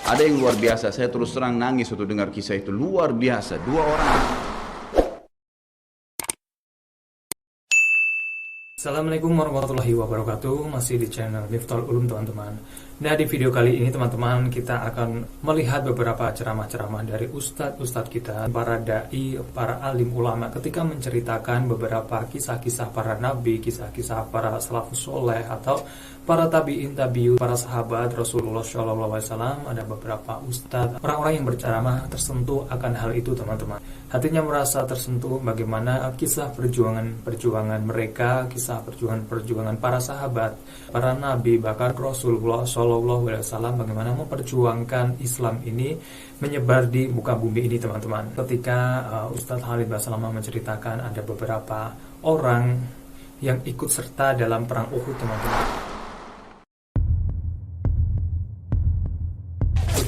Ada yang luar biasa, saya terus terang nangis waktu dengar kisah itu. Luar biasa, dua orang. Assalamualaikum warahmatullahi wabarakatuh. Masih di channel Miftahul Ulum, teman-teman. Nah, di video kali ini teman-teman, kita akan melihat beberapa ceramah-ceramah dari ustadz-ustadz kita, para dai, para alim ulama, ketika menceritakan beberapa kisah-kisah para nabi, kisah-kisah para salafus soleh, atau para tabi'in tabi'ut, para sahabat Rasulullah SAW. Ada beberapa ustadz, orang-orang yang berceramah tersentuh akan hal itu, teman-teman. Hatinya merasa tersentuh bagaimana kisah perjuangan mereka, kisah perjuangan para sahabat, para nabi, bahkan Rasulullah SAW, bagaimana memperjuangkan Islam ini menyebar di muka bumi ini, teman-teman. Ketika Ustadz Khalid Basalamah menceritakan ada beberapa orang yang ikut serta dalam perang Uhud, teman-teman.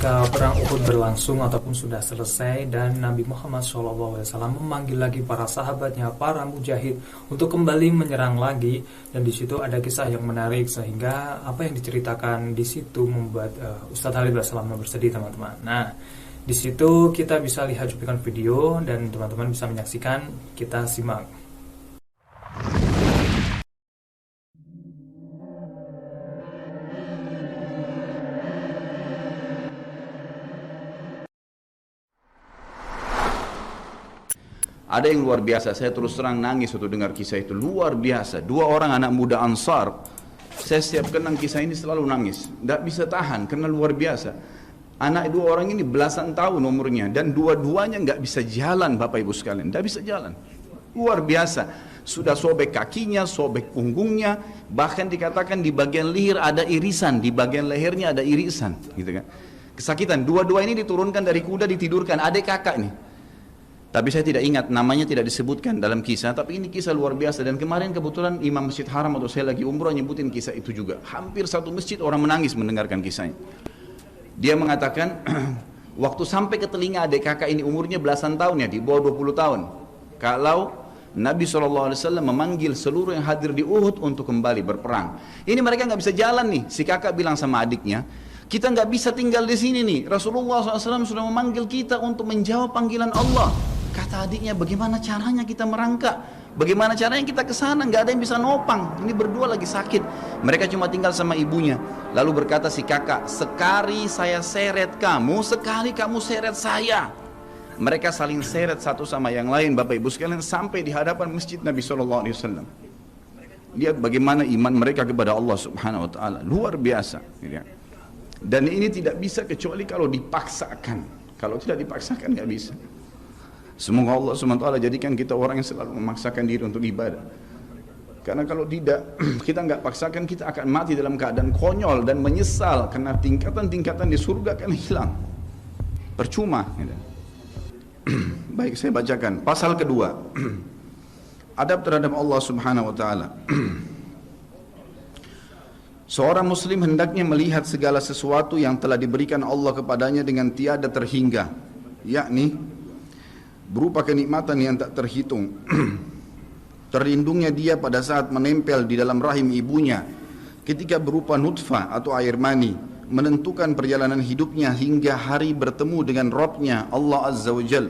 Ketika perang Uhud berlangsung ataupun sudah selesai, dan Nabi Muhammad SAW memanggil lagi para sahabatnya, para mujahid, untuk kembali menyerang lagi. Dan di situ ada kisah yang menarik, sehingga apa yang diceritakan di situ membuat Ustadz Khalid Basalamah bersedih, teman-teman. Nah, di situ kita bisa lihat cuplikan video dan teman-teman bisa menyaksikan. Kita simak. Ada yang luar biasa, saya terus terang nangis waktu dengar kisah itu. Luar biasa, dua orang anak muda Ansar. Saya setiap kenang kisah ini selalu nangis, tidak bisa tahan karena luar biasa. Anak dua orang ini belasan tahun umurnya, dan dua-duanya nggak bisa jalan, Bapak Ibu sekalian, tidak bisa jalan. Luar biasa, sudah sobek kakinya, sobek punggungnya, bahkan dikatakan di bagian leher ada irisan, di bagian lehernya ada irisan, gitu kan. Kesakitan. Dua-dua ini diturunkan dari kuda, ditidurkan, adik kakak nih. Tapi saya tidak ingat, namanya tidak disebutkan dalam kisah, tapi ini kisah luar biasa. Dan kemarin kebetulan Imam Masjid Haram atau saya lagi umrah nyebutin kisah itu juga. Hampir satu masjid orang menangis mendengarkan kisahnya. Dia mengatakan, waktu sampai ke telinga adik kakak ini, umurnya belasan tahun ya, di bawah 20 tahun. Kalau Nabi SAW memanggil seluruh yang hadir di Uhud untuk kembali berperang. Ini mereka nggak bisa jalan nih. Si kakak bilang sama adiknya, kita nggak bisa tinggal di sini nih. Rasulullah SAW sudah memanggil kita untuk menjawab panggilan Allah. Kata adiknya, bagaimana caranya kita merangkak? Bagaimana caranya kita ke sana? Nggak ada yang bisa nopang. Ini berdua lagi sakit. Mereka cuma tinggal sama ibunya. Lalu berkata si kakak, sekali saya seret kamu, sekali kamu seret saya. Mereka saling seret satu sama yang lain, Bapak Ibu sekalian, sampai di hadapan masjid Nabi SAW. Lihat bagaimana iman mereka kepada Allah Subhanahu Wa Taala, luar biasa. Dan ini tidak bisa kecuali kalau dipaksakan. Kalau tidak dipaksakan nggak bisa. Semoga Allah SWT jadikan kita orang yang selalu memaksakan diri untuk ibadah. Karena kalau tidak, kita nggak paksakan, kita akan mati dalam keadaan konyol dan menyesal, karena tingkatan-tingkatan di surga akan hilang. Percuma. Baik, saya bacakan pasal kedua. Adab terhadap Allah Subhanahu Wa Taala. Seorang muslim hendaknya melihat segala sesuatu yang telah diberikan Allah kepadanya dengan tiada terhingga, yakni berupa kenikmatan yang tak terhitung. Terlindungnya dia pada saat menempel di dalam rahim ibunya, ketika berupa nutfah atau air mani, menentukan perjalanan hidupnya hingga hari bertemu dengan Rabbnya Allah Azza wa Jal.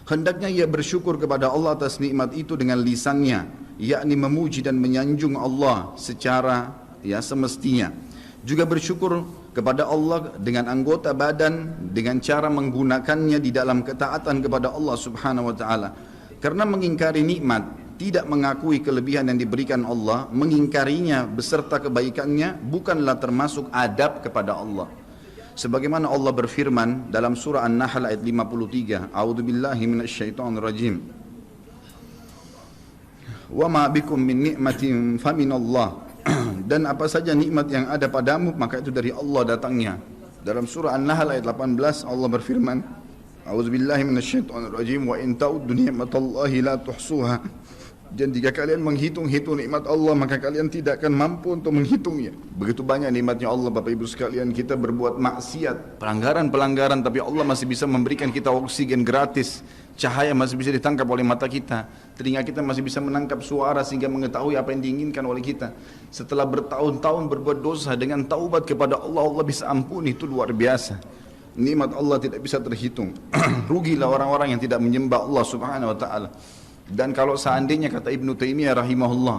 Hendaknya ia bersyukur kepada Allah atas nikmat itu dengan lisannya, yakni memuji dan menyanjung Allah secara semestinya. Juga bersyukur kepada Allah dengan anggota badan, dengan cara menggunakannya di dalam ketaatan kepada Allah Subhanahu Wa Taala. Karena mengingkari nikmat, tidak mengakui kelebihan yang diberikan Allah, mengingkarinya beserta kebaikannya, bukanlah termasuk adab kepada Allah. Sebagaimana Allah berfirman dalam surah An-Nahl ayat 53, A'udzubillahi minasyaitonirrajim. Wa ma bikum min ni'matin faminallah. Dan apa saja nikmat yang ada padamu, maka itu dari Allah datangnya. Dalam surah An-Nahl ayat 18 Allah berfirman, A'udzubillahi minasyaitonirrajim, wa in ta'uddu ni'matallahi la tuhsuha. Dan jika kalian menghitung-hitung nikmat Allah, maka kalian tidak akan mampu untuk menghitungnya. Begitu banyak nikmatnya Allah, Bapak Ibu sekalian. Kita berbuat maksiat, pelanggaran-pelanggaran, tapi Allah masih bisa memberikan kita oksigen gratis, cahaya masih bisa ditangkap oleh mata kita, telinga kita masih bisa menangkap suara sehingga mengetahui apa yang diinginkan oleh kita. Setelah bertahun-tahun berbuat dosa, dengan taubat kepada Allah, Allah bisa ampuni. Itu luar biasa. Nikmat Allah tidak bisa terhitung. Rugilah orang-orang yang tidak menyembah Allah subhanahu wa ta'ala. Dan kalau seandainya, kata Ibnu Taimiyah rahimahullah,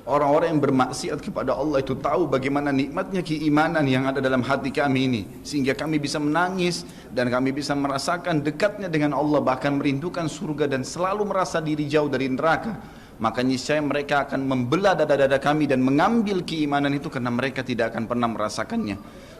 orang-orang yang bermaksiat kepada Allah itu tahu bagaimana nikmatnya keimanan yang ada dalam hati kami ini, sehingga kami bisa menangis dan kami bisa merasakan dekatnya dengan Allah, bahkan merindukan surga dan selalu merasa diri jauh dari neraka, maka niscaya mereka akan membelah dada-dada kami dan mengambil keimanan itu, karena mereka tidak akan pernah merasakannya.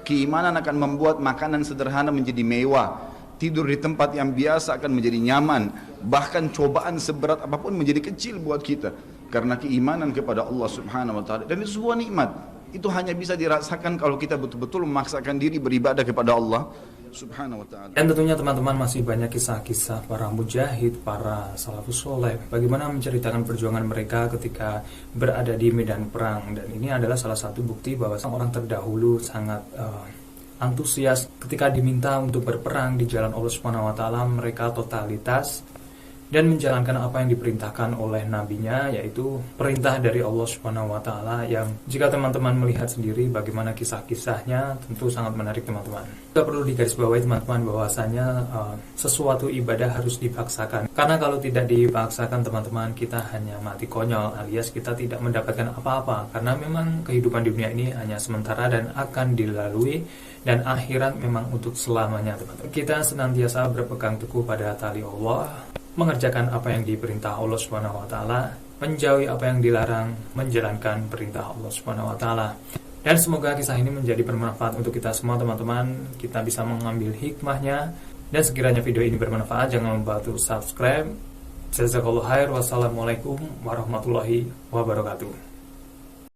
Keimanan akan membuat makanan sederhana menjadi mewah, tidur di tempat yang biasa akan menjadi nyaman, bahkan cobaan seberat apapun menjadi kecil buat kita, karena keimanan kepada Allah subhanahu wa ta'ala. Dan itu sebuah nikmat, itu hanya bisa dirasakan kalau kita betul-betul memaksakan diri beribadah kepada Allah subhanahu wa ta'ala. Dan tentunya teman-teman masih banyak kisah-kisah para mujahid, para salafus soleh, bagaimana menceritakan perjuangan mereka ketika berada di medan perang. Dan ini adalah salah satu bukti bahwa orang terdahulu sangat antusias ketika diminta untuk berperang di jalan Allah Subhanahu wa taala. Mereka totalitas dan menjalankan apa yang diperintahkan oleh nabinya, yaitu perintah dari Allah Subhanahu wa taala, yang jika teman-teman melihat sendiri bagaimana kisah-kisahnya, tentu sangat menarik teman-teman. Juga perlu digarisbawahi teman-teman bahwasanya sesuatu ibadah harus dipaksakan, karena kalau tidak dipaksakan teman-teman, kita hanya mati konyol, alias kita tidak mendapatkan apa-apa, karena memang kehidupan di dunia ini hanya sementara dan akan dilalui, dan akhirat memang untuk selamanya teman-teman. Kita senantiasa berpegang teguh pada tali Allah, mengerjakan apa yang diperintah Allah Subhanahu wa taala, menjauhi apa yang dilarang, menjalankan perintah Allah Subhanahu wa taala. Dan semoga kisah ini menjadi bermanfaat untuk kita semua teman-teman. Kita bisa mengambil hikmahnya, dan sekiranya video ini bermanfaat, jangan lupa untuk subscribe. Jazakallahu khair. Wassalamualaikum warahmatullahi wabarakatuh.